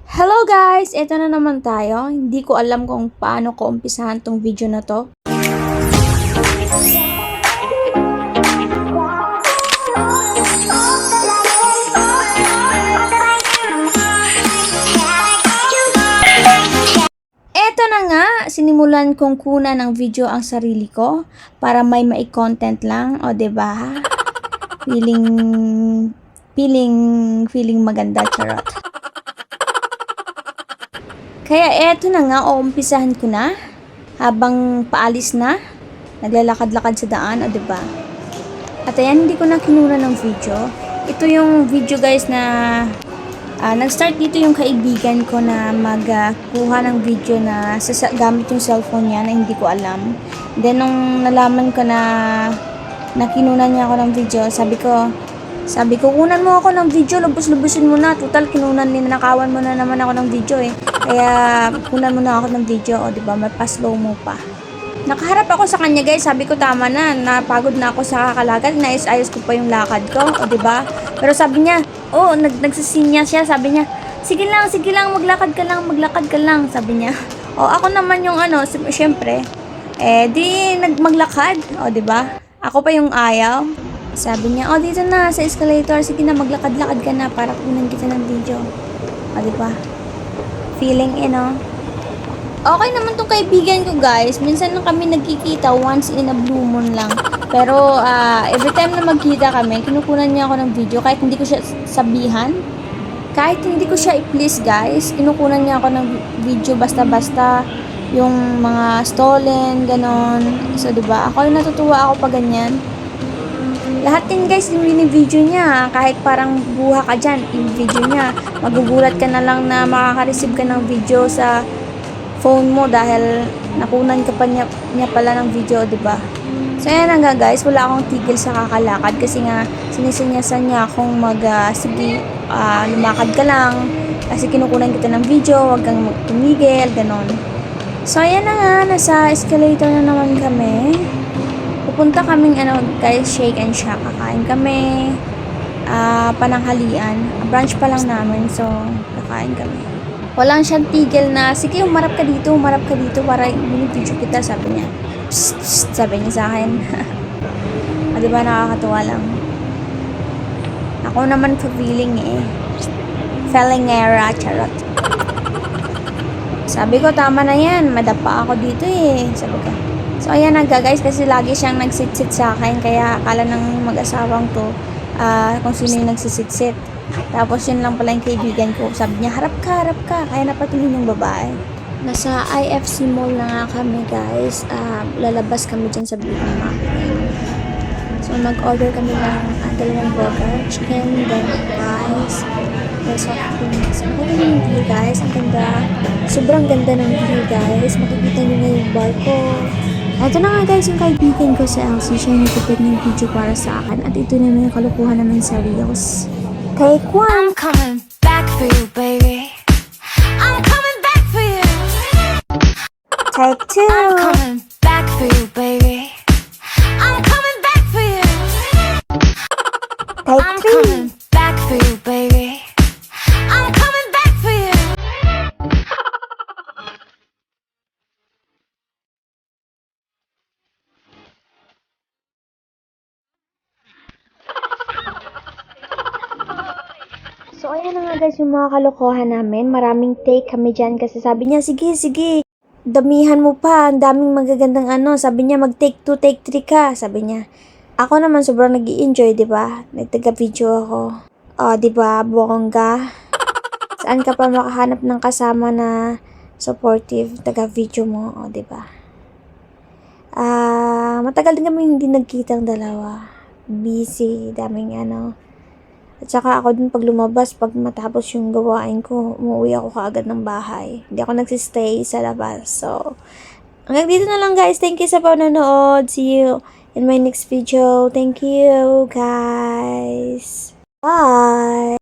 Hello guys! Ito na naman tayo. Hindi ko alam kung paano ko umpisahan tong video na to. Ito na nga, sinimulan kong kuna ng video ang sarili ko para may mai-content lang, o 'di ba? Feeling maganda, charot. Kaya eto na nga, uumpisahan ko na. Habang paalis na, naglalakad-lakad sa daan, o 'di ba? At ayan, hindi ko na kinuna ng video. Ito yung video guys na nag-start dito yung kaibigan ko na magkuha ng video na gamit yung cellphone niya na hindi ko alam. Then nung nalaman ko na kinunan niya ako ng video, sabi ko, kunan mo ako ng video, lubos-lubusin mo na. Total, ninakawan mo na naman ako ng video eh. Kaya, kunan mo na ako ng video, o diba, may pa-slow mo pa. Nakaharap ako sa kanya guys, sabi ko tama na, napagod na ako sa kakalakad, naayos ko pa yung lakad ko, o diba. Pero sabi niya, nagsisinya siya, sabi niya, sige lang, maglakad ka lang, sabi niya. O ako naman yung syempre, di maglakad, o diba. Ako pa yung ayaw. Sabi niya, dito na, sa escalator. Sige na, maglakad-lakad ka na para kunan kita ng video. O, diba? Feeling, Okay naman tong kaibigan ko, guys. Minsan lang kami nagkikita once in a blue moon lang. Pero, every time na magkita kami, kinukunan niya ako ng video. Kahit hindi ko siya sabihan. Kahit hindi ko siya i-please, guys. Kinukunan niya ako ng video basta-basta. Yung mga stolen, ganon. So, diba? Ako yung natutuwa ako pag ganyan. Lahat din guys, yung video niya, kahit parang buha ka dyan, yung video niya, magugulat ka na lang na makaka-receive ka ng video sa phone mo dahil nakunan ka pa niya pala ng video, diba? So ayan nga guys, wala akong tigil sa kakalakad kasi nga sinisinyasan niya akong sige, lumakad ka lang kasi kinukunan kita ng video, wag kang tumigil, ganon. So ayan na nga, nasa escalator na naman kami. Pupunta kaming guys, Shake and Shack. Kakain kami. Pananghalian. Brunch pa lang namin. So, kakain kami. Walang siyang tigil na, sige, umarap ka dito para binibidyo kita, sabi niya. Psst, psst, sabi niya sa akin. Diba, nakakatuwa lang. Ako naman feeling Felingera, charot. Sabi ko, tama na yan. Madapa ako dito sabi ko. So, ayan na guys, kasi lagi siyang nagsit-sit sa akin, kaya akala ng mag-asawang to, kung sino yung nagsisit-sit. Tapos, yun lang pala yung kaibigan ko. Sabi niya, harap ka, kaya napatingin yung babae. Nasa IFC Mall na nga kami guys, lalabas kami dyan sa Big Mac. So, mag-order kami ng dalawang burger, chicken, then fries, then soft drinks. Maganda yung view guys, ang ganda. Sobrang ganda ng view guys, makikita nyo na yung bar ko. Ito na nga guys, yung kaibigan ko sa Elsie, siya yung nagtitake ng video para sa akin. At ito na yung kalukuhan namin sa Reels. Take one! I'm coming back for you, baby. I'm coming back for you. Take two! I'm coming back for you, baby. I'm coming back for you. Take I'm three! coming back for you, baby. I'm coming back for you. So, ayan na nga guys yung mga kalokohan namin. Maraming take kami dyan kasi sabi niya, sige, damihan mo pa. Ang daming magagandang Sabi niya, mag-take 2, take 3 ka. Sabi niya. Ako naman sobrang nag-i-enjoy, diba? Nagtaga-video ako. Diba? Bongga. Saan ka pa makahanap ng kasama na supportive, taga-video mo? Diba? Matagal din kami hindi nagkitang dalawa. Busy, daming At saka ako din pag lumabas, pag matapos yung gawain ko, umuwi ako kaagad ng bahay. Hindi ako nagsistay sa labas. So, hanggang dito na lang guys. Thank you sa panonood. See you in my next video. Thank you guys. Bye!